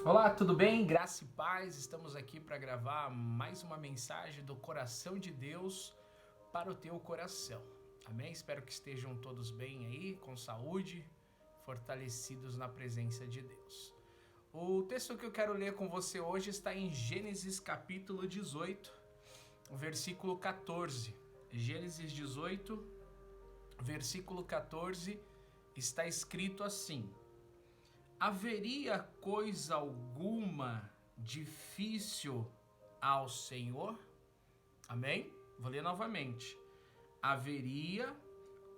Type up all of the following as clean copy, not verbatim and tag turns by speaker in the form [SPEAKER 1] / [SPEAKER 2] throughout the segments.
[SPEAKER 1] Olá, tudo bem? Graça e paz. Estamos aqui para gravar mais uma mensagem do coração de Deus para o teu coração. Amém? Espero que estejam todos bem aí, com saúde, fortalecidos na presença de Deus. O texto que eu quero ler com você hoje está em Gênesis capítulo 18, versículo 14. Gênesis 18, versículo 14, está escrito assim: haveria coisa alguma difícil ao Senhor? Amém? Vou ler novamente. Haveria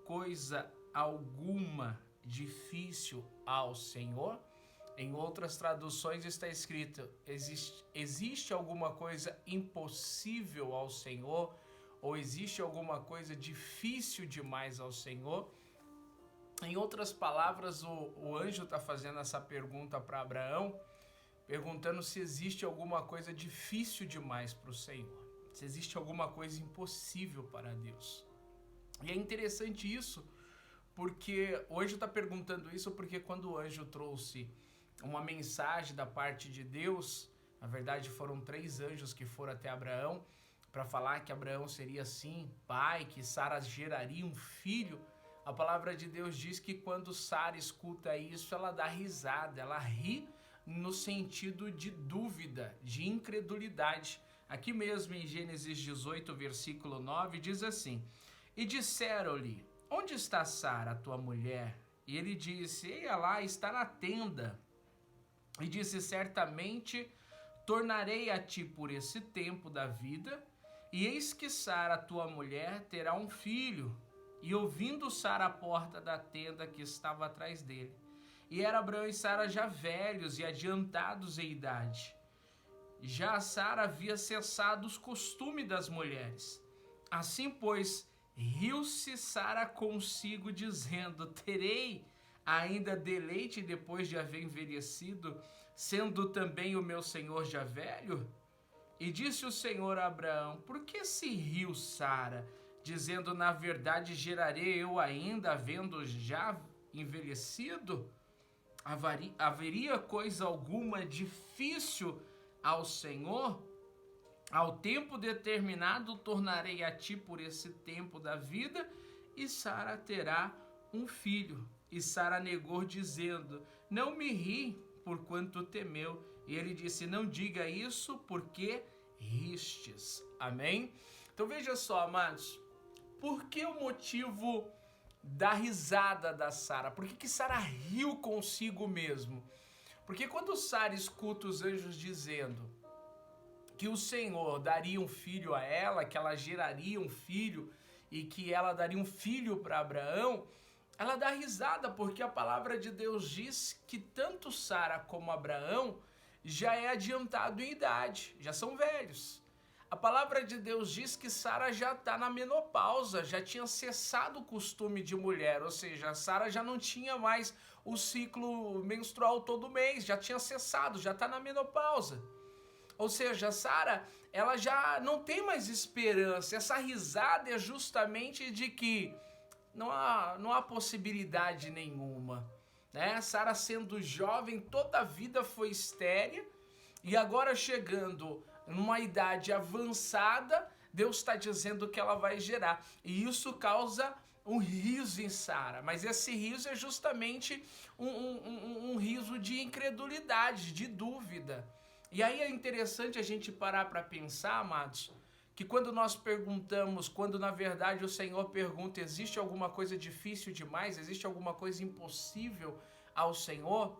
[SPEAKER 1] coisa alguma difícil ao Senhor? Em outras traduções está escrito: existe alguma coisa impossível ao Senhor? Ou existe alguma coisa difícil demais ao Senhor? Em outras palavras, o anjo está fazendo essa pergunta para Abraão, perguntando se existe alguma coisa difícil demais para o Senhor, se existe alguma coisa impossível para Deus. E é interessante isso, porque o anjo está perguntando isso porque quando o anjo trouxe uma mensagem da parte de Deus, na verdade foram 3 anjos que foram até Abraão para falar que Abraão seria sim pai, que Sara geraria um filho. A palavra de Deus diz que quando Sara escuta isso, ela dá risada, ela ri no sentido de dúvida, de incredulidade. Aqui mesmo em Gênesis 18, versículo 9, diz assim: e disseram-lhe: onde está Sara, tua mulher? E ele disse: eia lá, está na tenda. E disse: certamente tornarei a ti por esse tempo da vida, e eis que Sara, tua mulher, terá um filho. E ouvindo Sara a porta da tenda que estava atrás dele. E era Abraão e Sara já velhos e adiantados em idade. Já Sara havia cessado os costumes das mulheres. Assim, pois, riu-se Sara consigo, dizendo: terei ainda deleite depois de haver envelhecido, sendo também o meu senhor já velho? E disse o Senhor a Abraão: por que se riu Sara, dizendo: na verdade gerarei eu ainda, havendo já envelhecido? Haveria coisa alguma difícil ao Senhor? Ao tempo determinado tornarei a ti por esse tempo da vida, e Sara terá um filho. E Sara negou, dizendo: não me ri, porquanto temeu. E ele disse: não diga isso, porque ristes. Amém? Então veja só, amados, por que o motivo da risada da Sara? Por que Sara riu consigo mesmo? Porque quando Sara escuta os anjos dizendo que o Senhor daria um filho a ela, que ela geraria um filho e que ela daria um filho para Abraão, ela dá risada, porque a palavra de Deus diz que tanto Sara como Abraão já é adiantado em idade, já são velhos. A palavra de Deus diz que Sara já está na menopausa, já tinha cessado o costume de mulher, ou seja, Sara já não tinha mais o ciclo menstrual todo mês, já tinha cessado, já está na menopausa. Ou seja, Sara, ela já não tem mais esperança. Essa risada é justamente de que não há possibilidade nenhuma, né? Sara, sendo jovem, toda a vida foi estéril, e agora chegando numa idade avançada, Deus está dizendo que ela vai gerar. E isso causa um riso em Sara, mas esse riso é justamente um riso de incredulidade, de dúvida. E aí é interessante a gente parar para pensar, amados, que quando nós perguntamos, quando na verdade o Senhor pergunta: existe alguma coisa difícil demais? Existe alguma coisa impossível ao Senhor?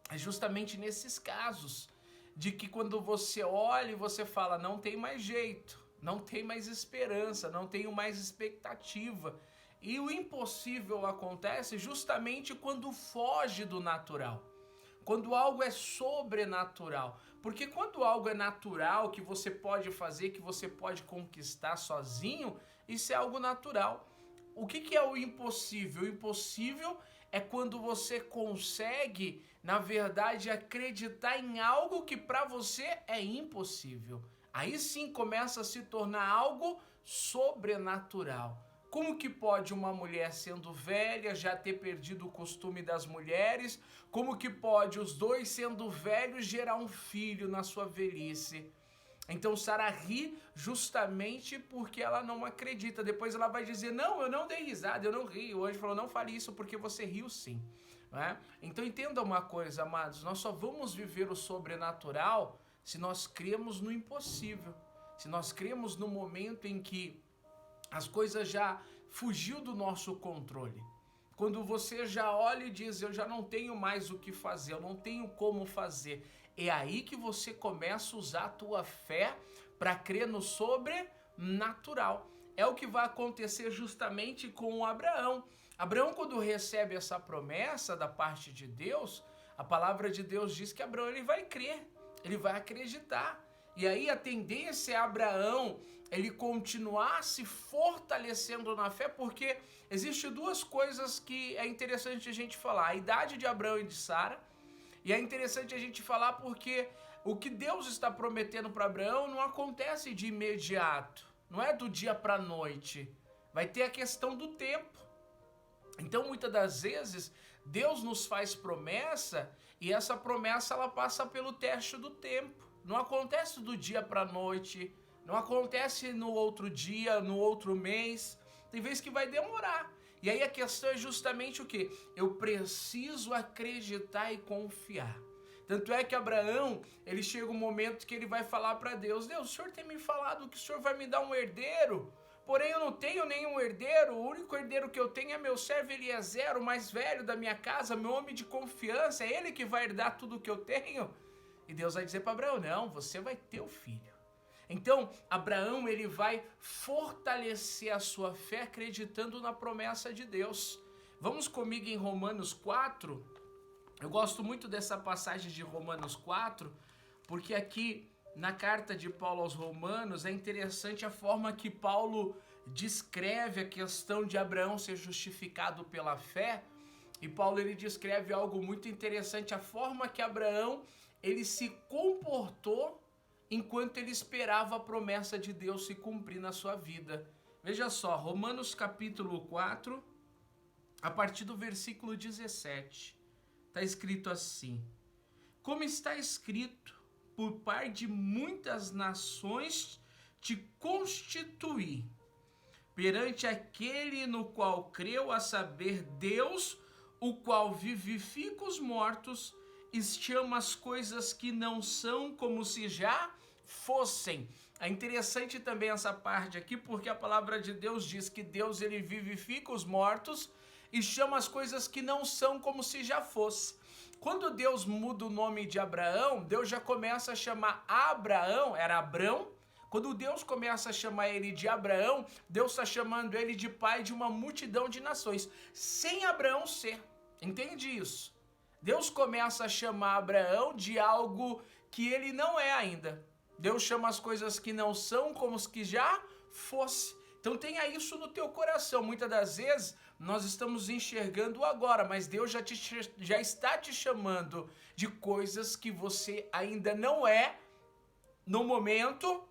[SPEAKER 1] É justamente nesses casos de que quando você olha e você fala: não tem mais jeito, não tem mais esperança, não tenho mais expectativa. E o impossível acontece justamente quando foge do natural. Quando algo é sobrenatural. Porque quando algo é natural, que você pode fazer, que você pode conquistar sozinho, isso é algo natural. O que é o impossível? O impossível é quando você consegue, na verdade, acreditar em algo que para você é impossível. Aí sim começa a se tornar algo sobrenatural. Como que pode uma mulher sendo velha já ter perdido o costume das mulheres? Como que pode os dois sendo velhos gerar um filho na sua velhice? Então Sara ri justamente porque ela não acredita. Depois ela vai dizer, não, eu não dei risada, eu não ri. O anjo falou, não fale isso porque você riu sim. Né? Então entenda uma coisa, amados, nós só vamos viver o sobrenatural se nós cremos no impossível. Se nós cremos no momento em que as coisas já fugiu do nosso controle. Quando você já olha e diz, eu já não tenho mais o que fazer, eu não tenho como fazer. É aí que você começa a usar a tua fé para crer no sobrenatural. É o que vai acontecer justamente com o Abraão. Abraão, quando recebe essa promessa da parte de Deus, a palavra de Deus diz que Abraão ele vai crer, ele vai acreditar. E aí a tendência é Abraão ele continuar se fortalecendo na fé, porque existem duas coisas que é interessante a gente falar. A idade de Abraão e de Sara. E é interessante a gente falar porque o que Deus está prometendo para Abraão não acontece de imediato. Não é do dia para a noite. Vai ter a questão do tempo. Então, muitas das vezes, Deus nos faz promessa e essa promessa ela passa pelo teste do tempo. Não acontece do dia para a noite, não acontece no outro dia, no outro mês. Tem vezes que vai demorar. E aí a questão é justamente o quê? Eu preciso acreditar e confiar. Tanto é que Abraão, ele chega um momento que ele vai falar para Deus, Deus, o Senhor tem me falado que o Senhor vai me dar um herdeiro, porém eu não tenho nenhum herdeiro, o único herdeiro que eu tenho é meu servo Eliezer, o mais velho da minha casa, meu homem de confiança, é ele que vai herdar tudo que eu tenho. E Deus vai dizer para Abraão, não, você vai ter o filho. Então, Abraão ele vai fortalecer a sua fé acreditando na promessa de Deus. Vamos comigo em Romanos 4. Eu gosto muito dessa passagem de Romanos 4, porque aqui na carta de Paulo aos Romanos é interessante a forma que Paulo descreve a questão de Abraão ser justificado pela fé. E Paulo ele descreve algo muito interessante, a forma que Abraão ele se comportou enquanto ele esperava a promessa de Deus se cumprir na sua vida. Veja só, Romanos capítulo 4, a partir do versículo 17, está escrito assim, como está escrito, por par de muitas nações te constituí, perante aquele no qual creu, a saber, Deus, o qual vivifica os mortos, e chama as coisas que não são como se já fossem. É interessante também essa parte aqui, porque a palavra de Deus diz que Deus ele vivifica os mortos e chama as coisas que não são como se já fosse. Quando Deus muda o nome de Abraão, Deus já começa a chamar Abraão, era Abrão. Quando Deus começa a chamar ele de Abraão, Deus está chamando ele de pai de uma multidão de nações, sem Abraão ser. Entende isso? Deus começa a chamar Abraão de algo que ele não é ainda. Deus chama as coisas que não são como os que já fosse. Então tenha isso no teu coração. Muitas das vezes nós estamos enxergando agora, mas Deus já está te chamando de coisas que você ainda não é no momento,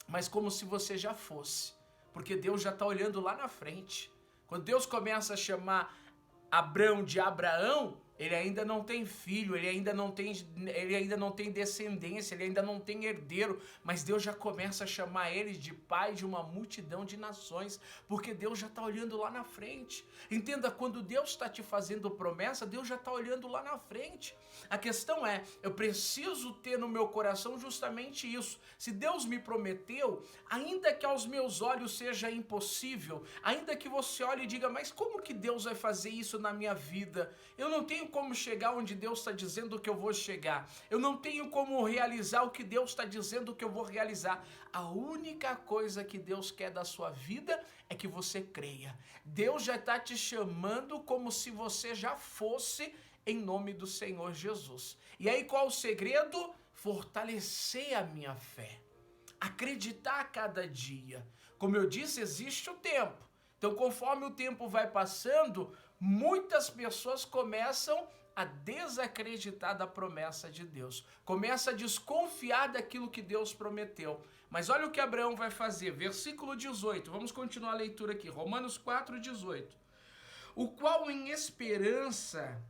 [SPEAKER 1] mas como se você já fosse. Porque Deus já está olhando lá na frente. Quando Deus começa a chamar Abrão de Abraão, ele ainda não tem filho, ele ainda não tem descendência, ele ainda não tem herdeiro, mas Deus já começa a chamar ele de pai de uma multidão de nações, porque Deus já está olhando lá na frente. Entenda, quando Deus está te fazendo promessa, Deus já está olhando lá na frente. A questão é, eu preciso ter no meu coração justamente isso. Se Deus me prometeu, ainda que aos meus olhos seja impossível, ainda que você olhe e diga, mas como que Deus vai fazer isso na minha vida? Eu não tenho como chegar onde Deus está dizendo que eu vou chegar. Eu não tenho como realizar o que Deus está dizendo que eu vou realizar. A única coisa que Deus quer da sua vida é que você creia. Deus já está te chamando como se você já fosse, em nome do Senhor Jesus. E aí qual o segredo? Fortalecer a minha fé. Acreditar a cada dia. Como eu disse, existe o tempo. Então, conforme o tempo vai passando, muitas pessoas começam a desacreditar da promessa de Deus. Começa a desconfiar daquilo que Deus prometeu. Mas olha o que Abraão vai fazer, versículo 18, vamos continuar a leitura aqui, Romanos 4:18. O qual em esperança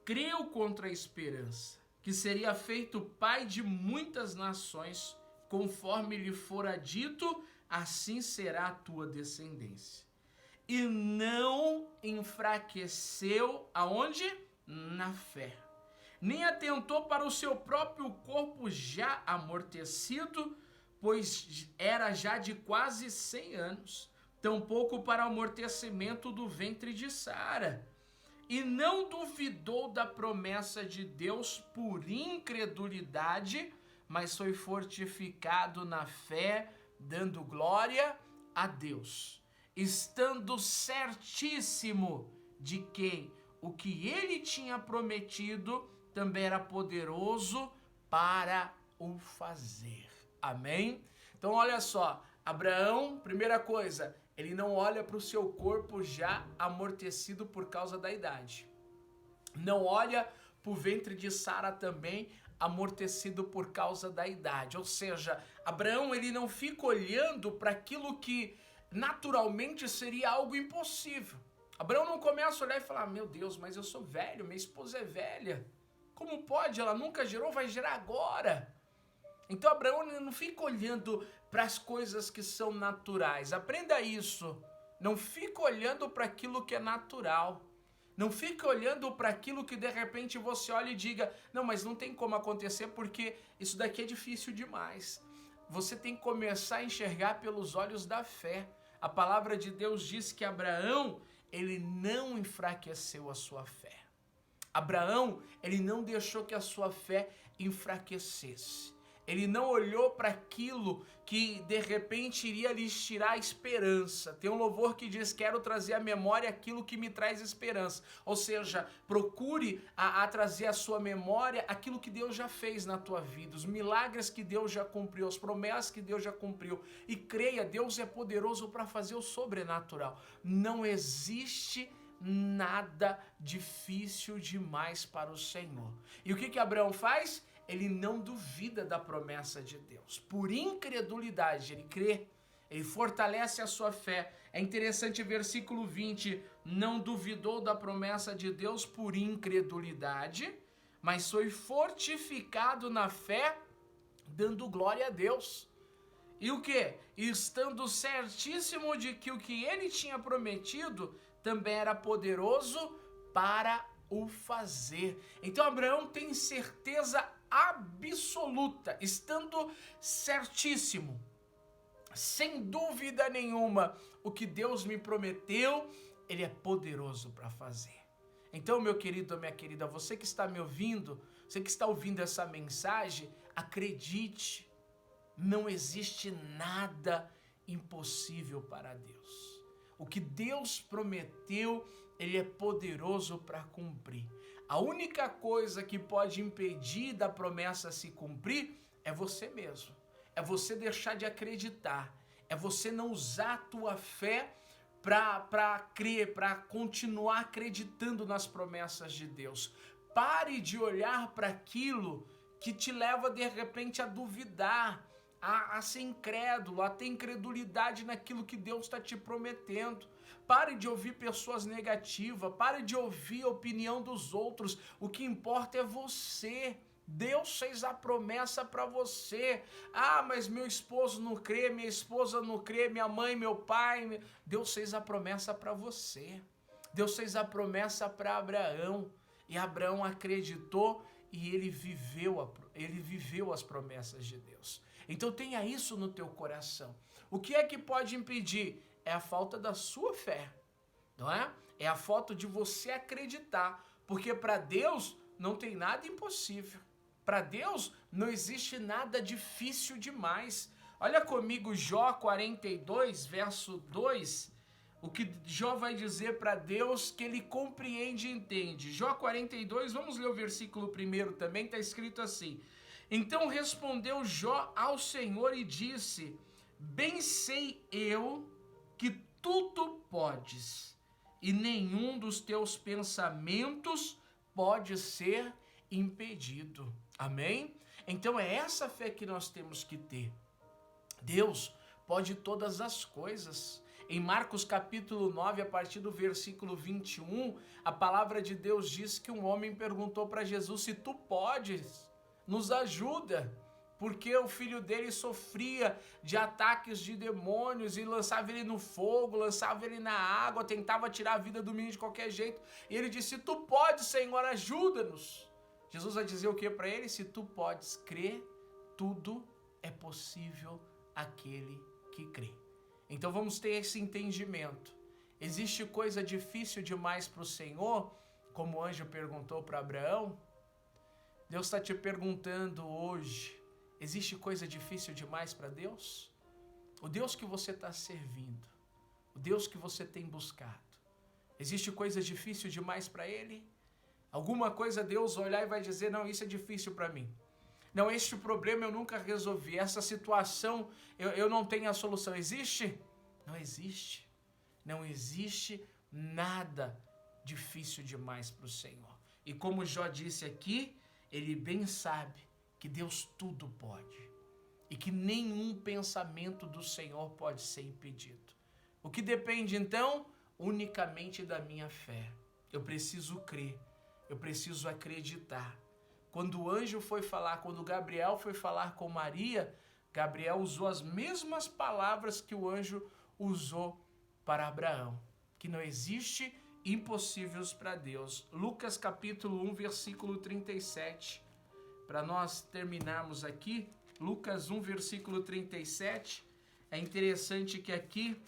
[SPEAKER 1] creu contra a esperança, que seria feito pai de muitas nações, conforme lhe fora dito, assim será a tua descendência. E não enfraqueceu aonde? Na fé. Nem atentou para o seu próprio corpo já amortecido, pois era já de quase 100 anos. Tampouco para o amortecimento do ventre de Sara. E não duvidou da promessa de Deus por incredulidade, mas foi fortificado na fé, dando glória a Deus, estando certíssimo de que o que ele tinha prometido também era poderoso para o fazer. Amém? Então olha só, Abraão, primeira coisa, ele não olha para o seu corpo já amortecido por causa da idade. Não olha para o ventre de Sara também amortecido por causa da idade. Ou seja, Abraão ele não fica olhando para aquilo que naturalmente seria algo impossível. Abraão não começa a olhar e falar, meu Deus, mas eu sou velho, minha esposa é velha. Como pode? Ela nunca gerou, vai gerar agora. Então Abraão não fica olhando para as coisas que são naturais. Aprenda isso. Não fica olhando para aquilo que é natural. Não fica olhando para aquilo que de repente você olha e diga, não, mas não tem como acontecer porque isso daqui é difícil demais. Você tem que começar a enxergar pelos olhos da fé. A palavra de Deus diz que Abraão, ele não enfraqueceu a sua fé. Abraão, ele não deixou que a sua fé enfraquecesse. Ele não olhou para aquilo que de repente iria lhes tirar a esperança. Tem um louvor que diz, quero trazer à memória aquilo que me traz esperança. Ou seja, procure a trazer à sua memória aquilo que Deus já fez na tua vida, os milagres que Deus já cumpriu, as promessas que Deus já cumpriu. E creia, Deus é poderoso para fazer o sobrenatural. Não existe nada difícil demais para o Senhor. E o que Abraão faz? Ele não duvida da promessa de Deus. Por incredulidade, ele crê, ele fortalece a sua fé. É interessante, versículo 20, não duvidou da promessa de Deus por incredulidade, mas foi fortificado na fé, dando glória a Deus. E o que? Estando certíssimo de que o que ele tinha prometido também era poderoso para o fazer. Então Abraão tem certeza absoluta, estando certíssimo, sem dúvida nenhuma, o que Deus me prometeu, ele é poderoso para fazer. Então, meu querido, minha querida, você que está me ouvindo, você que está ouvindo essa mensagem, acredite, não existe nada impossível para Deus. O que Deus prometeu, ele é poderoso para cumprir. A única coisa que pode impedir da promessa se cumprir é você mesmo. É você deixar de acreditar. É você não usar a tua fé para crer, para continuar acreditando nas promessas de Deus. Pare de olhar para aquilo que te leva de repente a duvidar, a ser incrédulo, a ter incredulidade naquilo que Deus está te prometendo. Pare de ouvir pessoas negativas, pare de ouvir a opinião dos outros. O que importa é você. Deus fez a promessa para você. Ah, mas meu esposo não crê, minha esposa não crê, minha mãe, meu pai. Deus fez a promessa para você. Deus fez a promessa para Abraão. E Abraão acreditou e ele viveu as promessas de Deus. Então tenha isso no teu coração. O que é que pode impedir? É a falta da sua fé, não é? É a falta de você acreditar, porque para Deus não tem nada impossível. Para Deus não existe nada difícil demais. Olha comigo Jó 42, verso 2, o que Jó vai dizer para Deus que ele compreende e entende. Jó 42, vamos ler o versículo 1 também, está escrito assim. Então respondeu Jó ao Senhor e disse, bem sei eu que tudo podes, e nenhum dos teus pensamentos pode ser impedido. Amém? Então é essa fé que nós temos que ter. Deus pode todas as coisas. Em Marcos capítulo 9, a partir do versículo 21, a palavra de Deus diz que um homem perguntou para Jesus: se tu podes, nos ajuda, porque o filho dele sofria de ataques de demônios e lançava ele no fogo, lançava ele na água, tentava tirar a vida do menino de qualquer jeito. E ele disse: se tu podes, Senhor, ajuda-nos. Jesus vai dizer o que para ele? Se tu podes crer, tudo é possível àquele que crê. Então vamos ter esse entendimento. Existe coisa difícil demais para o Senhor? Como o anjo perguntou para Abraão. Deus está te perguntando hoje, existe coisa difícil demais para Deus? O Deus que você está servindo, o Deus que você tem buscado, existe coisa difícil demais para Ele? Alguma coisa Deus vai olhar e vai dizer: não, isso é difícil para mim. Não, este problema eu nunca resolvi, essa situação eu não tenho a solução. Existe? Não existe. Não existe nada difícil demais para o Senhor. E como Jó disse aqui, ele bem sabe que Deus tudo pode e que nenhum pensamento do Senhor pode ser impedido. O que depende então? Unicamente da minha fé. Eu preciso crer, eu preciso acreditar. Quando o anjo foi falar, quando Gabriel foi falar com Maria, Gabriel usou as mesmas palavras que o anjo usou para Abraão, que não existe impossíveis para Deus. Lucas capítulo 1, versículo 37. Para nós terminarmos aqui, Lucas 1, versículo 37. É interessante que aqui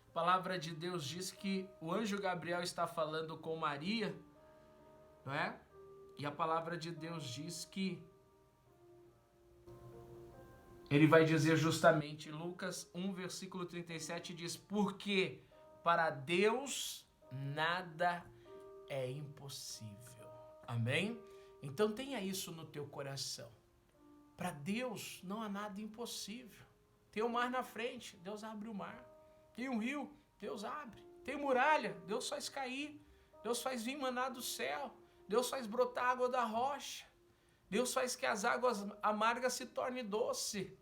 [SPEAKER 1] a palavra de Deus diz que o anjo Gabriel está falando com Maria, não é? E a palavra de Deus diz que ele vai dizer justamente, Lucas 1, versículo 37, diz: porque para Deus nada é impossível. Amém? Então tenha isso no teu coração. Para Deus não há nada impossível. Tem o mar na frente, Deus abre o mar. Tem um rio, Deus abre. Tem muralha, Deus faz cair. Deus faz vir maná do céu. Deus faz brotar água da rocha. Deus faz que as águas amargas se tornem doce.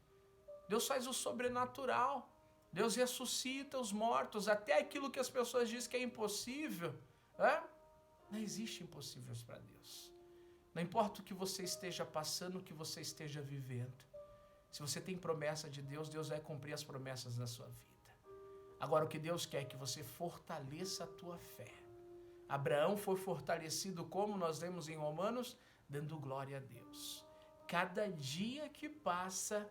[SPEAKER 1] Deus faz o sobrenatural. Deus ressuscita os mortos. Até aquilo que as pessoas dizem que é impossível. Não existe impossíveis para Deus. Não importa o que você esteja passando, o que você esteja vivendo. Se você tem promessa de Deus, Deus vai cumprir as promessas na sua vida. Agora, o que Deus quer é que você fortaleça a tua fé. Abraão foi fortalecido, como nós vemos em Romanos, dando glória a Deus. Cada dia que passa,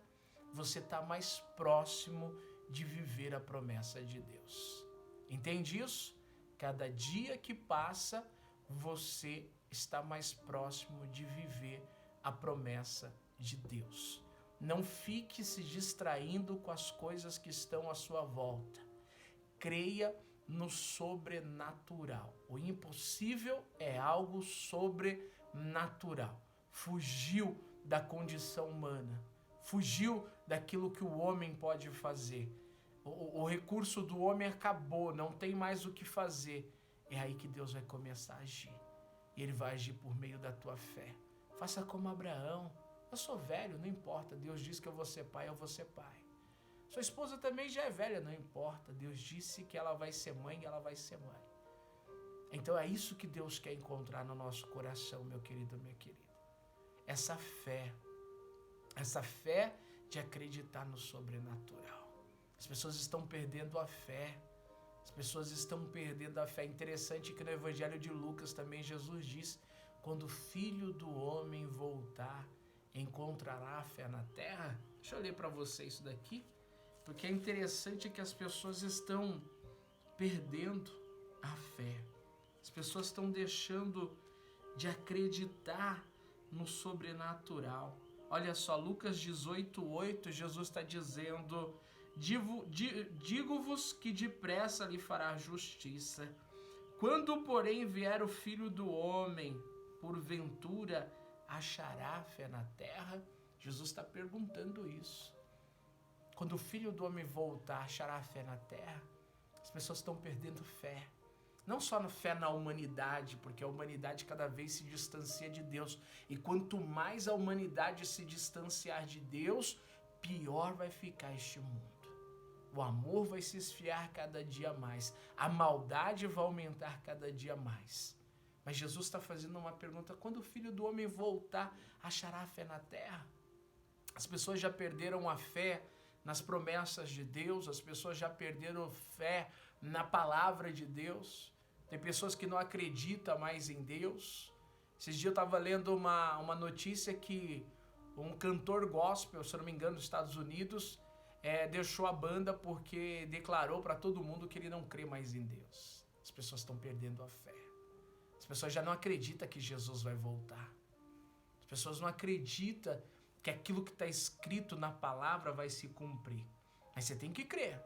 [SPEAKER 1] você está mais próximo de viver a promessa de Deus. Entende isso? Cada dia que passa, você está mais próximo de viver a promessa de Deus. Não fique se distraindo com as coisas que estão à sua volta. Creia no sobrenatural. O impossível é algo sobrenatural. Fugiu da condição humana. Fugiu daquilo que o homem pode fazer. O recurso do homem acabou, não tem mais o que fazer. É aí que Deus vai começar a agir. E Ele vai agir por meio da tua fé. Faça como Abraão. Eu sou velho, não importa. Deus disse que eu vou ser pai, eu vou ser pai. Sua esposa também já é velha, não importa. Deus disse que ela vai ser mãe, ela vai ser mãe. Então é isso que Deus quer encontrar no nosso coração, meu querido, minha querida. Essa fé de acreditar no sobrenatural. As pessoas estão perdendo a fé. As pessoas estão perdendo a fé. É interessante que no Evangelho de Lucas também Jesus diz: quando o Filho do Homem voltar, encontrará a fé na terra? Deixa eu ler para você isso daqui, porque é interessante que as pessoas estão perdendo a fé. As pessoas estão deixando de acreditar no sobrenatural. Olha só, Lucas 18:8, Jesus está dizendo: digo-vos que depressa lhe fará justiça. Quando, porém, vier o Filho do Homem, porventura achará fé na terra? Jesus está perguntando isso. Quando o Filho do Homem voltar, achará fé na terra? As pessoas estão perdendo fé. Não só na fé na humanidade, porque a humanidade cada vez se distancia de Deus. E quanto mais a humanidade se distanciar de Deus, pior vai ficar este mundo. O amor vai se esfriar cada dia mais. A maldade vai aumentar cada dia mais. Mas Jesus está fazendo uma pergunta: quando o Filho do Homem voltar, achará a fé na terra? As pessoas já perderam a fé nas promessas de Deus, as pessoas já perderam fé na palavra de Deus. Tem pessoas que não acreditam mais em Deus. Esses dias eu estava lendo uma notícia que um cantor gospel, se eu não me engano, dos Estados Unidos, deixou a banda porque declarou para todo mundo que ele não crê mais em Deus. As pessoas estão perdendo a fé. As pessoas já não acreditam que Jesus vai voltar. As pessoas não acreditam que aquilo que está escrito na palavra vai se cumprir. Mas você tem que crer.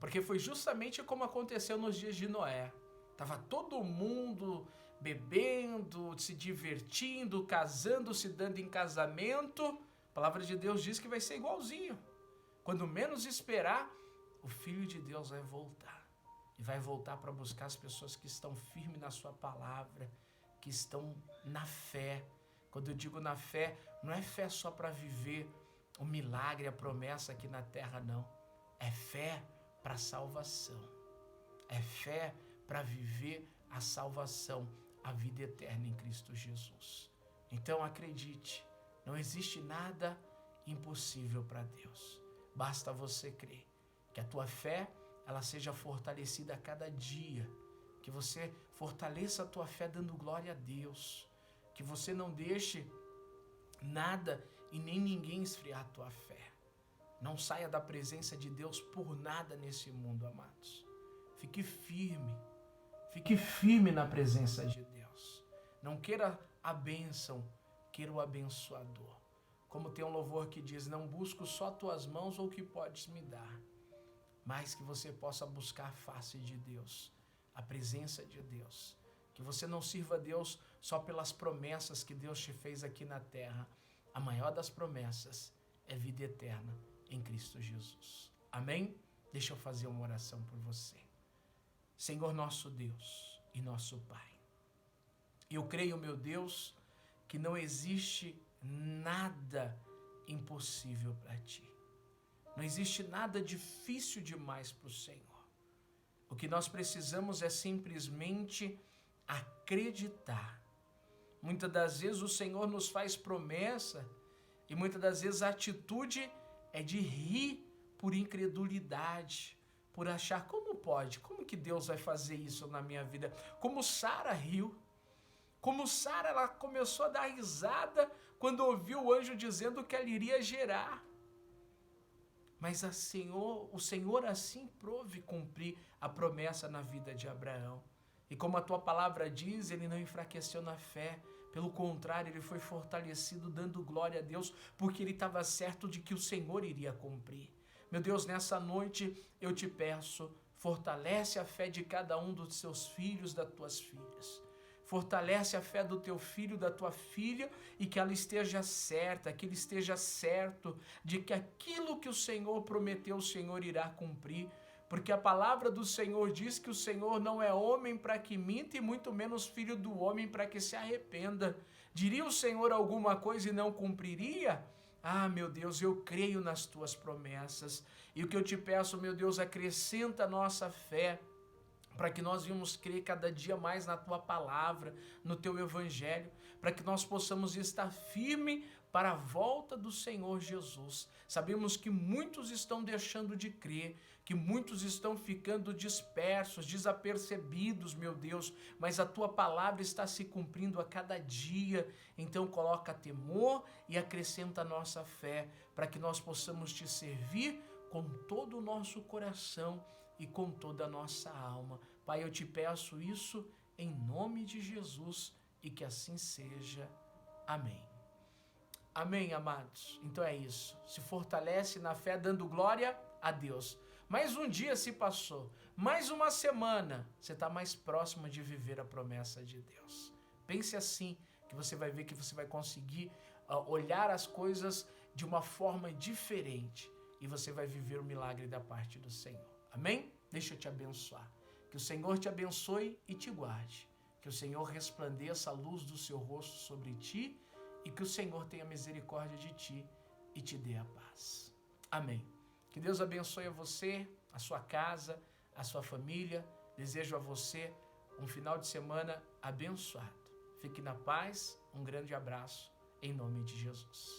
[SPEAKER 1] Porque foi justamente como aconteceu nos dias de Noé. Estava todo mundo bebendo, se divertindo, casando, se dando em casamento. A palavra de Deus diz que vai ser igualzinho. Quando menos esperar, o Filho de Deus vai voltar. E vai voltar para buscar as pessoas que estão firmes na sua palavra, que estão na fé. Quando eu digo na fé, não é fé só para viver o milagre, a promessa aqui na terra, não. É fé para salvação. É fé para viver a salvação, a vida eterna em Cristo Jesus. Então acredite, não existe nada impossível para Deus. Basta você crer. Que a tua fé, ela seja fortalecida a cada dia. Que você fortaleça a tua fé dando glória a Deus. Que você não deixe nada e nem ninguém esfriar a tua fé. Não saia da presença de Deus por nada nesse mundo, amados. Fique firme. Fique firme na presença de Deus. Não queira a bênção, queira o abençoador. Como tem um louvor que diz: não busco só tuas mãos ou o que podes me dar, mas que você possa buscar a face de Deus, a presença de Deus. Que você não sirva a Deus só pelas promessas que Deus te fez aqui na terra. A maior das promessas é vida eterna em Cristo Jesus. Amém? Deixa eu fazer uma oração por você. Senhor nosso Deus e nosso Pai, eu creio, meu Deus, que não existe nada impossível para Ti. Não existe nada difícil demais para o Senhor. O que nós precisamos é simplesmente acreditar. Muitas das vezes o Senhor nos faz promessa e muitas das vezes a atitude é de rir por incredulidade, por achar: como pode? Como que Deus vai fazer isso na minha vida? Como Sara riu. Como Sara, ela começou a dar risada quando ouviu o anjo dizendo que ela iria gerar. Mas o Senhor assim prove cumprir a promessa na vida de Abraão. E como a tua palavra diz, ele não enfraqueceu na fé. Pelo contrário, ele foi fortalecido dando glória a Deus, porque ele estava certo de que o Senhor iria cumprir. Meu Deus, nessa noite eu te peço, fortalece a fé de cada um dos seus filhos, das tuas filhas. Fortalece a fé do teu filho, da tua filha, e que ela esteja certa, que ele esteja certo de que aquilo que o Senhor prometeu, o Senhor irá cumprir. Porque a palavra do Senhor diz que o Senhor não é homem para que minta e muito menos filho do homem para que se arrependa. Diria o Senhor alguma coisa e não cumpriria? Ah, meu Deus, eu creio nas tuas promessas. E o que eu te peço, meu Deus, acrescenta a nossa fé, para que nós venhamos crer cada dia mais na tua palavra, no teu evangelho, para que nós possamos estar firme para a volta do Senhor Jesus. Sabemos que muitos estão deixando de crer, que muitos estão ficando dispersos, desapercebidos, meu Deus, mas a tua palavra está se cumprindo a cada dia. Então coloca temor e acrescenta a nossa fé, para que nós possamos te servir com todo o nosso coração e com toda a nossa alma. Pai, eu te peço isso em nome de Jesus e que assim seja. Amém. Amém, amados? Então é isso. Se fortalece na fé dando glória a Deus. Mais um dia se passou, mais uma semana, você está mais próximo de viver a promessa de Deus. Pense assim, que você vai ver que você vai conseguir olhar as coisas de uma forma diferente e você vai viver o milagre da parte do Senhor. Amém? Deixa eu te abençoar. Que o Senhor te abençoe e te guarde. Que o Senhor resplandeça a luz do seu rosto sobre ti e que o Senhor tenha misericórdia de ti e te dê a paz. Amém. Que Deus abençoe a você, a sua casa, a sua família. Desejo a você um final de semana abençoado. Fique na paz. Um grande abraço em nome de Jesus.